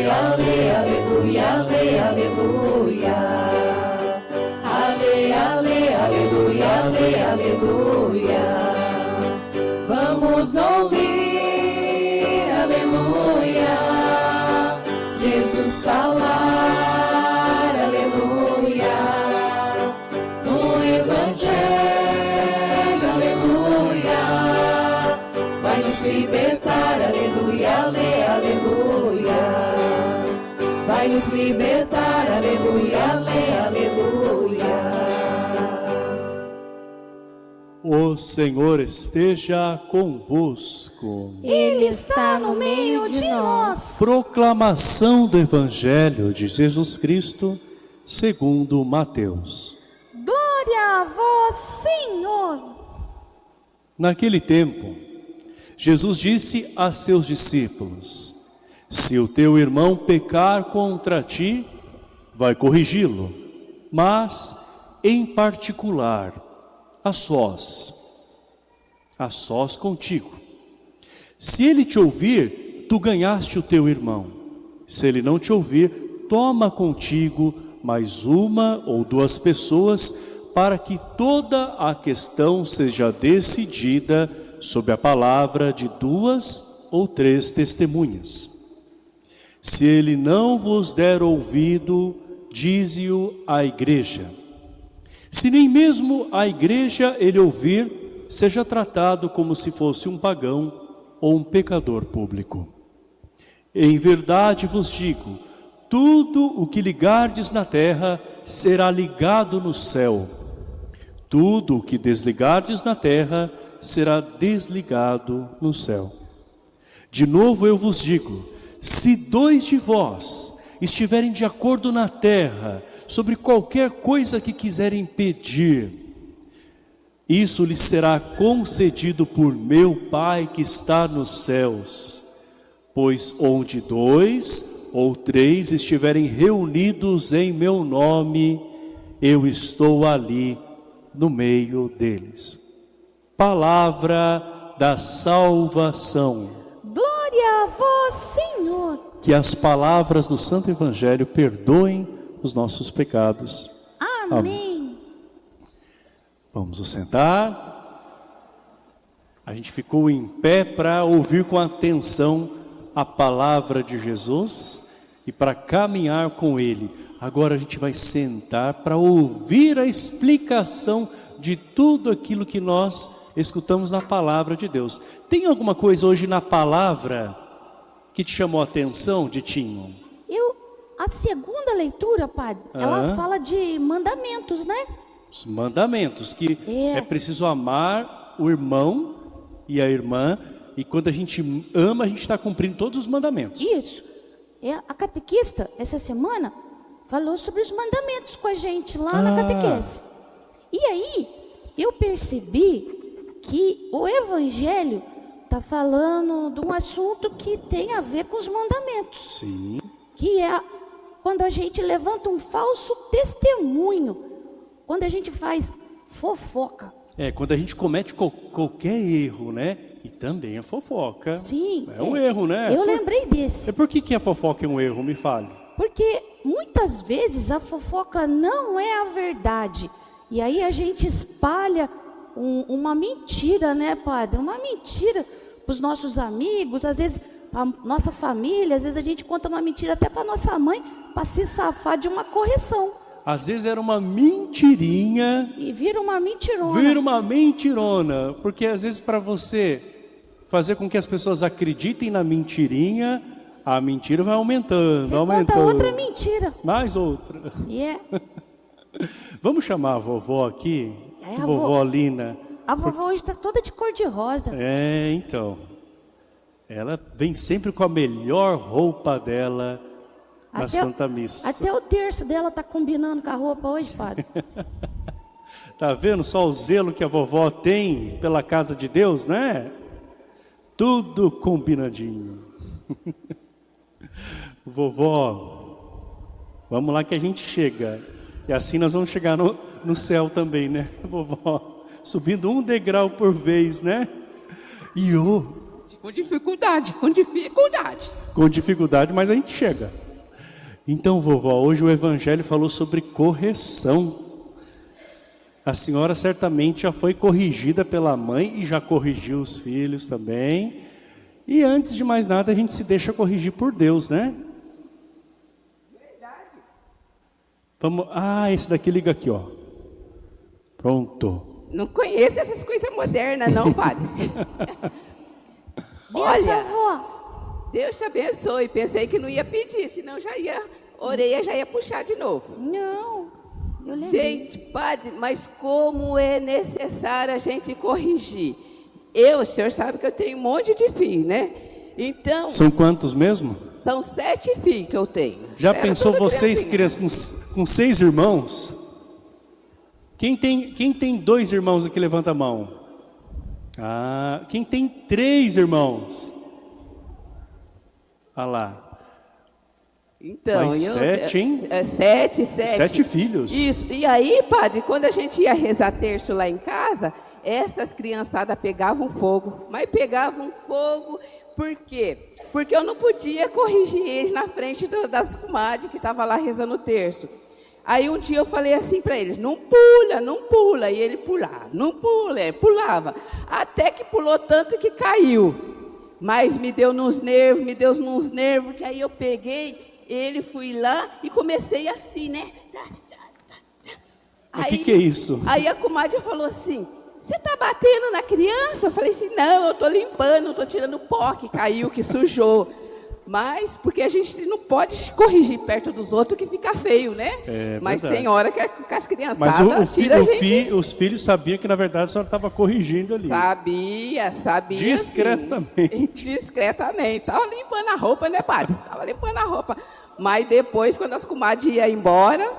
ale, aleluia, ale, aleluia. Ale, ale, aleluia, ale, aleluia. Vamos ouvir, aleluia, Jesus falar, aleluia, no Evangelho, aleluia, vai nos libertar, aleluia, ale, aleluia, vai nos libertar, aleluia, ale, aleluia. O Senhor esteja convosco. Ele está no meio de nós. Proclamação do Evangelho de Jesus Cristo, segundo Mateus. Glória a vós, Senhor. Naquele tempo, Jesus disse a seus discípulos: se o teu irmão pecar contra ti, vai corrigi-lo, mas em particular, a sós contigo. Se ele te ouvir, tu ganhaste o teu irmão. Se ele não te ouvir, toma contigo mais uma ou duas pessoas, para que toda a questão seja decidida sob a palavra de 2 ou 3 testemunhas. Se ele não vos der ouvido, dize-o à igreja. Se nem mesmo a igreja ele ouvir, seja tratado como se fosse um pagão ou um pecador público. Em verdade vos digo, tudo o que ligardes na terra será ligado no céu. Tudo o que desligardes na terra será desligado no céu. De novo eu vos digo, se 2 de vós estiverem de acordo na terra, sobre qualquer coisa que quiserem pedir, isso lhes será concedido por meu Pai que está nos céus. Pois onde 2 ou 3 estiverem reunidos em meu nome, eu estou ali no meio deles. Palavra da salvação. Glória a vós, Senhor. Que as palavras do Santo Evangelho perdoem os nossos pecados. Amém. Vamos nos sentar. A gente ficou em pé para ouvir com atenção a palavra de Jesus e para caminhar com Ele. Agora a gente vai sentar para ouvir a explicação de tudo aquilo que nós escutamos na palavra de Deus. Tem alguma coisa hoje na palavra que te chamou a atenção, Ditinho? A segunda leitura, padre, ela fala de mandamentos, né? Os mandamentos, que é preciso amar o irmão e a irmã, e quando a gente ama, a gente está cumprindo todos os mandamentos. Isso. A catequista, essa semana, falou sobre os mandamentos com a gente lá na catequese. E aí, eu percebi que o Evangelho está falando de um assunto que tem a ver com os mandamentos. Sim. Que é quando a gente levanta um falso testemunho, quando a gente faz fofoca. Quando a gente comete qualquer erro, né? E também é fofoca. Sim. É um erro, né? Eu lembrei desse. Por que a fofoca é um erro? Me fale. Porque muitas vezes a fofoca não é a verdade. E aí a gente espalha uma mentira, né, padre? Uma mentira para os nossos amigos, às vezes para nossa família, às vezes a gente conta uma mentira até para nossa mãe, para se safar de uma correção. Às vezes era uma mentirinha. E vira uma mentirona. Vira uma mentirona. Porque às vezes para você fazer com que as pessoas acreditem na mentirinha, a mentira vai aumentando, você aumentando. Conta outra mentira. Mais outra. Vamos chamar a vovó aqui, a vovó Lina. A vovó hoje está toda de cor de rosa. Então. Ela vem sempre com a melhor roupa dela na Santa Missa. Até o terço dela está combinando com a roupa hoje, padre. Tá vendo só o zelo que a vovó tem pela casa de Deus, né? Tudo combinadinho. Vovó, vamos lá que a gente chega. E assim nós vamos chegar no céu também, né, vovó? Subindo um degrau por vez, né? Com dificuldade, com dificuldade. Com dificuldade, mas a gente chega. Então, vovó, hoje o Evangelho falou sobre correção. A senhora certamente já foi corrigida pela mãe e já corrigiu os filhos também. E antes de mais nada, a gente se deixa corrigir por Deus, né? Verdade. Vamos. Esse daqui liga aqui, ó. Pronto. Não conheço essas coisas modernas, não, padre. Olha, Olha, avó. Deus te abençoe. Pensei que não ia pedir, senão a orelha já ia puxar de novo. Não, eu lembrei. Gente, padre, mas como é necessário a gente corrigir? O senhor sabe que eu tenho um monte de filhos, né? Então, São quantos mesmo? são 7 filhos que eu tenho. Já Era pensou tudo vocês, criancinha. com 6 irmãos? Quem tem 2 irmãos aqui, levanta a mão. Quem tem 3 irmãos? Olha lá. Então, Mais 7, hein? 7. 7 filhos. Isso. E aí, padre, quando a gente ia rezar terço lá em casa, essas criançadas pegavam fogo. Mas pegavam fogo, por quê? Porque eu não podia corrigir eles na frente das comadres que estavam lá rezando o terço. Aí um dia eu falei assim para eles, não pula, não pula. E ele pulava, não pula, ele pulava. Até que pulou tanto que caiu. Mas me deu nos nervos, que aí eu peguei ele, fui lá e comecei assim, né? O que é isso? Aí a comadre falou assim, você está batendo na criança? Eu falei assim, não, eu estou limpando, estou tirando pó que caiu, que sujou. Mas, porque a gente não pode corrigir perto dos outros que fica feio, né? Mas verdade. tem hora que as criançadas Mas os os filhos sabiam que na verdade a senhora estava corrigindo ali. Sabia. Discretamente. Sim. Discretamente. Estava limpando a roupa, né, padre? Estava limpando a roupa. Mas depois, quando as comadres iam embora,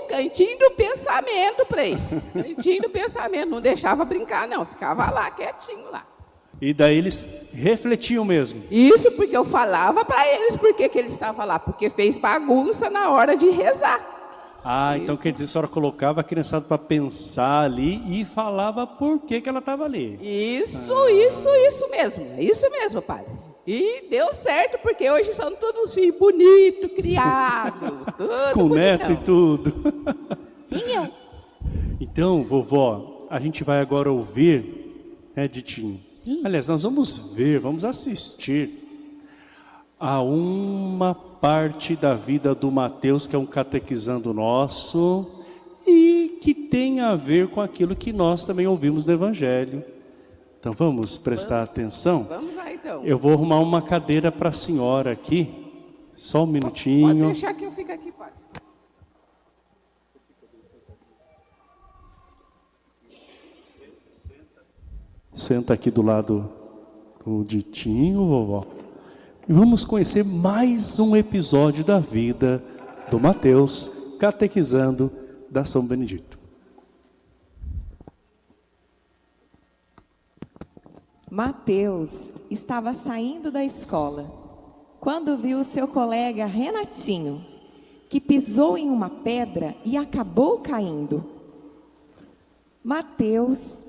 cantinho do pensamento para eles. Cantinho do pensamento. Não deixava brincar, não. Ficava lá, quietinho lá. E daí eles refletiam mesmo. Isso porque eu falava para eles por que eles estavam lá. Porque fez bagunça na hora de rezar. Então quer dizer, a senhora colocava a criançada para pensar ali e falava por que ela estava ali. Isso mesmo. É isso mesmo, padre. E deu certo, porque hoje são todos filhos bonitos, criados, tudo Com bonitão. neto e tudo. Nem eu. Então, vovó, a gente vai agora ouvir, Ditinho? Sim. Aliás, nós vamos assistir a uma parte da vida do Mateus, que é um catequizando nosso, e que tem a ver com aquilo que nós também ouvimos no Evangelho. Então vamos prestar atenção? Vamos lá, então. Eu vou arrumar uma cadeira para a senhora aqui, só um minutinho. Pode deixar que eu fique aqui, padre. Senta aqui do lado do Ditinho, vovó. E vamos conhecer mais um episódio da vida do Mateus, catequizando da São Benedito. Mateus estava saindo da escola quando viu seu colega Renatinho, que pisou em uma pedra e acabou caindo. Mateus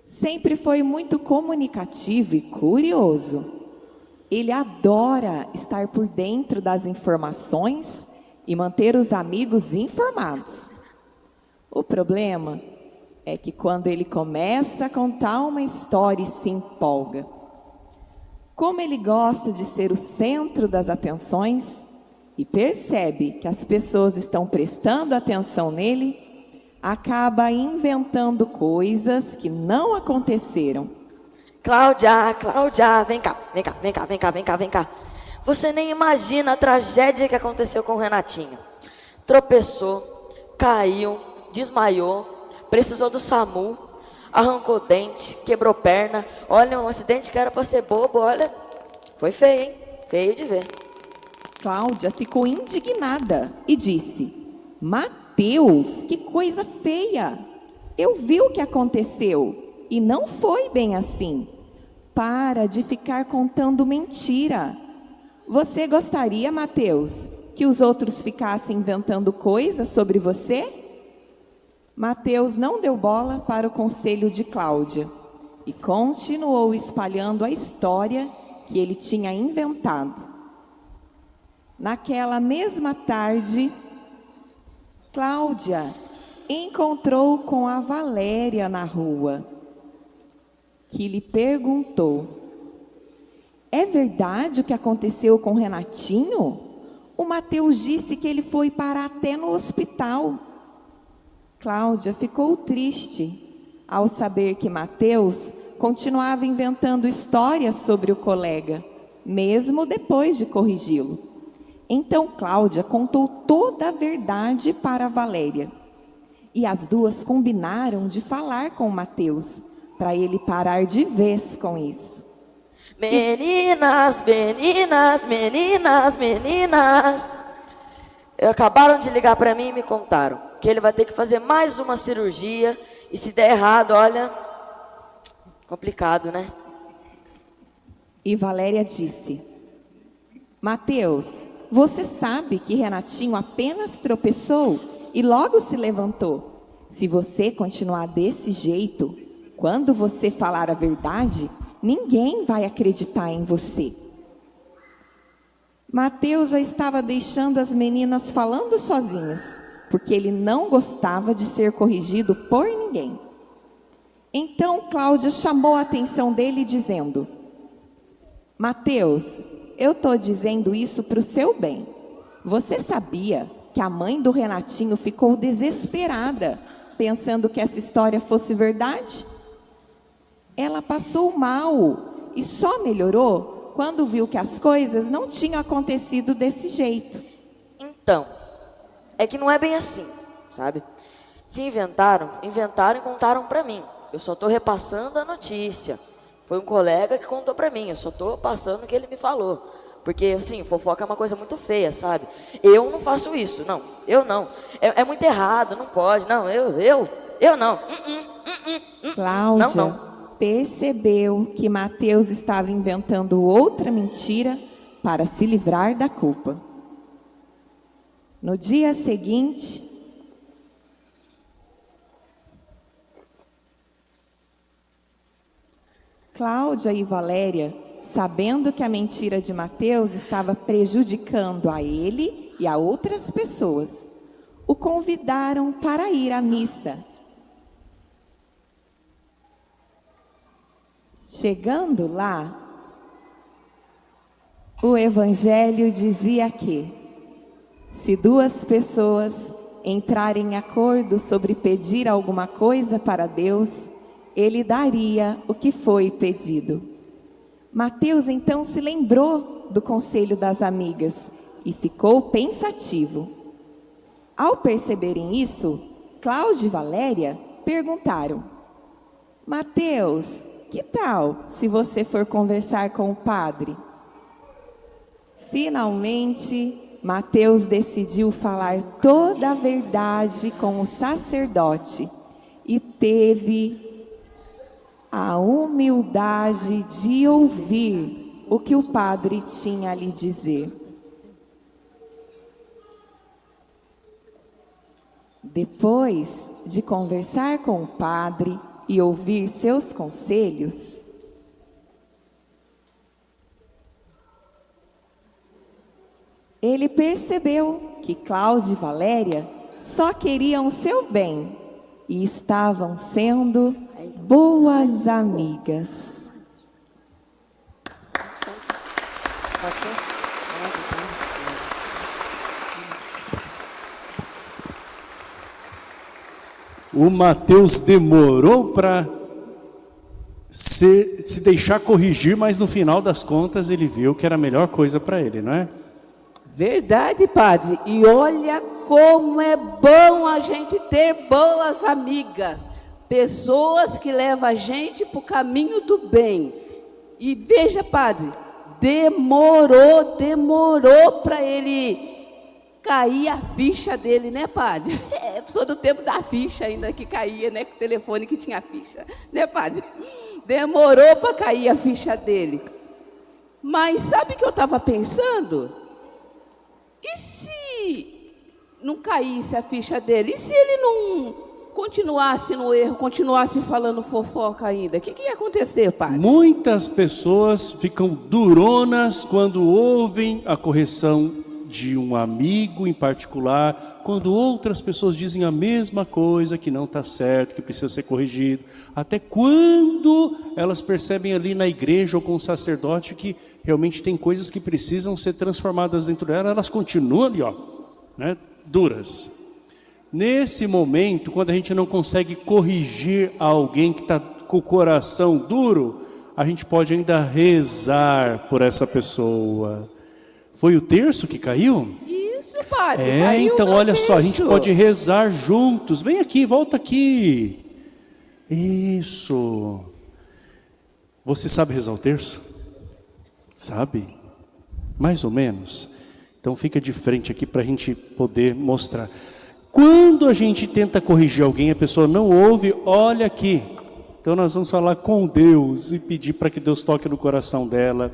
sempre foi muito comunicativo e curioso. Ele adora estar por dentro das informações e manter os amigos informados. O problema é que quando ele começa a contar uma história e se empolga, como ele gosta de ser o centro das atenções e percebe que as pessoas estão prestando atenção nele, acaba inventando coisas que não aconteceram. Cláudia, vem cá. Você nem imagina a tragédia que aconteceu com o Renatinho. Tropeçou, caiu, desmaiou, precisou do SAMU, arrancou dente, quebrou perna. Olha, um acidente que era para ser bobo, olha, foi feio, hein? Feio de ver. Cláudia ficou indignada e disse: Mateus, que coisa feia! Eu vi o que aconteceu e não foi bem assim. Para de ficar contando mentira. Você gostaria, Mateus, que os outros ficassem inventando coisas sobre você? Mateus não deu bola para o conselho de Cláudia e continuou espalhando a história que ele tinha inventado. Naquela mesma tarde, Cláudia encontrou com a Valéria na rua, que lhe perguntou: é verdade o que aconteceu com Renatinho? O Mateus disse que ele foi parar até no hospital. Cláudia ficou triste ao saber que Mateus continuava inventando histórias sobre o colega, mesmo depois de corrigi-lo. Então Cláudia contou toda a verdade para Valéria. E as duas combinaram de falar com Mateus, para ele parar de vez com isso. Meninas, meninas, meninas, meninas. Acabaram de ligar para mim e me contaram que ele vai ter que fazer mais uma cirurgia. E se der errado, olha, complicado, né? E Valéria disse: Mateus, você sabe que Renatinho apenas tropeçou e logo se levantou. Se você continuar desse jeito, quando você falar a verdade, ninguém vai acreditar em você. Mateus já estava deixando as meninas falando sozinhas, porque ele não gostava de ser corrigido por ninguém. Então Cláudia chamou a atenção dele dizendo: Mateus, eu estou dizendo isso para o seu bem. Você sabia que a mãe do Renatinho ficou desesperada, pensando que essa história fosse verdade? Ela passou mal e só melhorou quando viu que as coisas não tinham acontecido desse jeito. Então, é que não é bem assim, sabe? Se inventaram e contaram para mim. Eu só estou repassando a notícia. Foi um colega que contou para mim, eu só estou passando o que ele me falou. Porque, assim, fofoca é uma coisa muito feia, sabe? Eu não faço isso, não. Eu não. É muito errado, não pode. Não, eu não. Cláudia Não. percebeu que Mateus estava inventando outra mentira para se livrar da culpa. No dia seguinte, Cláudia e Valéria, sabendo que a mentira de Mateus estava prejudicando a ele e a outras pessoas, o convidaram para ir à missa. Chegando lá, o Evangelho dizia que, se duas pessoas entrarem em acordo sobre pedir alguma coisa para Deus, Ele daria o que foi pedido. Mateus então se lembrou do conselho das amigas e ficou pensativo. Ao perceberem isso, Cláudia e Valéria perguntaram: Mateus, que tal se você for conversar com o padre? Finalmente, Mateus decidiu falar toda a verdade com o sacerdote e teve a humildade de ouvir o que o padre tinha a lhe dizer. Depois de conversar com o padre e ouvir seus conselhos, ele percebeu que Cláudia e Valéria só queriam o seu bem e estavam sendo boas amigas. Pode ser? O Mateus demorou para se deixar corrigir, mas no final das contas ele viu que era a melhor coisa para ele, não é? Verdade, padre. E olha como é bom a gente ter boas amigas. Pessoas que levam a gente para o caminho do bem. E veja, padre, demorou para ele cair a ficha dele, né, padre? Eu sou do tempo da ficha ainda que caía, né, com o telefone que tinha ficha, né, padre? Demorou para cair a ficha dele. Mas sabe o que eu estava pensando? E se não caísse a ficha dele? E se ele continuasse no erro, continuasse falando fofoca ainda, o que ia acontecer, padre? Muitas pessoas ficam duronas quando ouvem a correção de um amigo em particular, quando outras pessoas dizem a mesma coisa, que não está certo, que precisa ser corrigido. Até quando elas percebem ali na igreja ou com o sacerdote que realmente tem coisas que precisam ser transformadas dentro dela, elas continuam ali, ó, né, duras. Nesse momento, quando a gente não consegue corrigir alguém que está com o coração duro, a gente pode ainda rezar por essa pessoa. Foi o terço que caiu? Isso, padre. Caiu então no olha só, a gente terço. pode rezar juntos. Vem aqui, volta aqui. Isso. Você sabe rezar o terço? Sabe? Mais ou menos. Então fica de frente aqui para a gente poder mostrar. Quando a gente tenta corrigir alguém, a pessoa não ouve, olha aqui. Então nós vamos falar com Deus e pedir para que Deus toque no coração dela.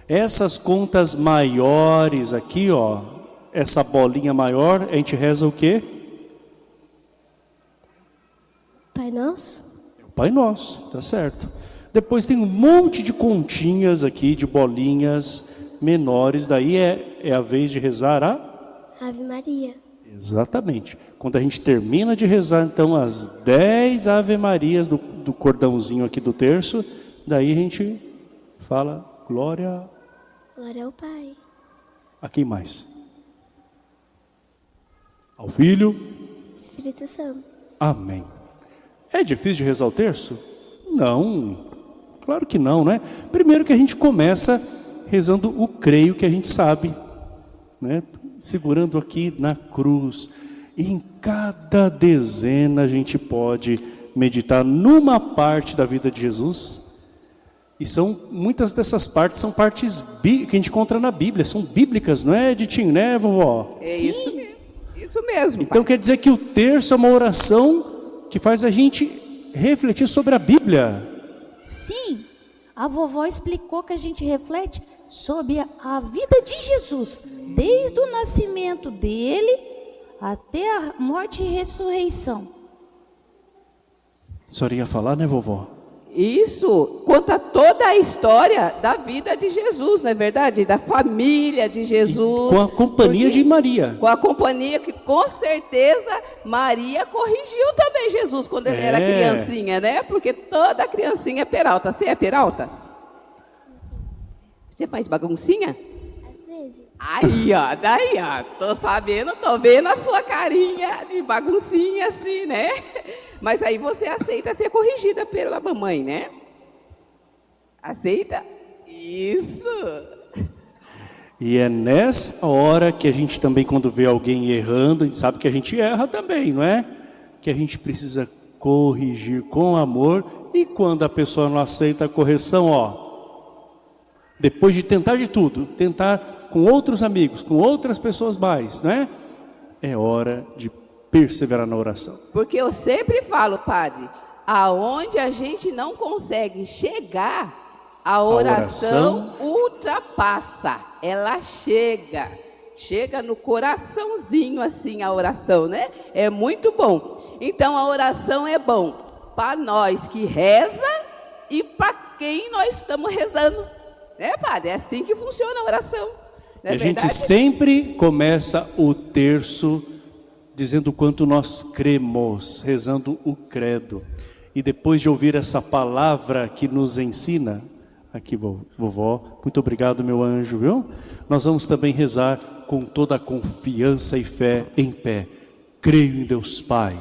Essas contas maiores aqui, ó, essa bolinha maior, a gente reza o quê? Pai Nosso? O Pai Nosso, tá certo. Depois tem um monte de continhas aqui, de bolinhas menores, daí é a vez de rezar a? Ave Maria. Exatamente. Quando a gente termina de rezar, então, as 10 Ave Marias do cordãozinho aqui do terço, daí a gente fala glória Glória ao Pai. a quem mais? Ao Filho. Espírito Santo. Amém. É difícil de rezar o terço? Não. Claro que não, né? Primeiro que a gente começa rezando o creio que a gente sabe, né? Segurando aqui na cruz. E em cada dezena a gente pode meditar numa parte da vida de Jesus. E muitas dessas partes são partes que a gente encontra na Bíblia, são bíblicas, não é, Editinho, né, vovó? É isso mesmo. Isso mesmo. Então quer dizer que o terço é uma oração que faz a gente refletir sobre a Bíblia. Sim, a vovó explicou que a gente reflete sobre a vida de Jesus, desde o nascimento dele até a morte e ressurreição. A senhora ia falar, né, vovó? Isso conta toda a história da vida de Jesus, não é verdade? Da família de Jesus. Com a companhia de Maria. Com a companhia que com certeza Maria corrigiu também Jesus quando ele era criancinha, né? Porque toda criancinha é peralta. Você é peralta? Você faz baguncinha? Às vezes. Aí, ó, daí, ó. Tô vendo a sua carinha de baguncinha assim, né? Mas aí você aceita ser corrigida pela mamãe, né? Aceita? Isso. E é nessa hora que a gente também, quando vê alguém errando, a gente sabe que a gente erra também, não é? Que a gente precisa corrigir com amor. E quando a pessoa não aceita a correção, ó, depois de tentar de tudo, tentar com outros amigos, com outras pessoas mais, né? É hora de perseverar na oração. Porque eu sempre falo, padre, aonde a gente não consegue chegar, a oração ultrapassa. Ela chega no coraçãozinho assim a oração, né? É muito bom. Então a oração é bom para nós que reza e para quem nós estamos rezando. Né, padre? É assim que funciona a oração. E a gente sempre começa o terço dizendo o quanto nós cremos, rezando o credo. E depois de ouvir essa palavra que nos ensina, aqui vovó, muito obrigado meu anjo, viu? Nós vamos também rezar com toda a confiança e fé em pé. Creio em Deus Pai,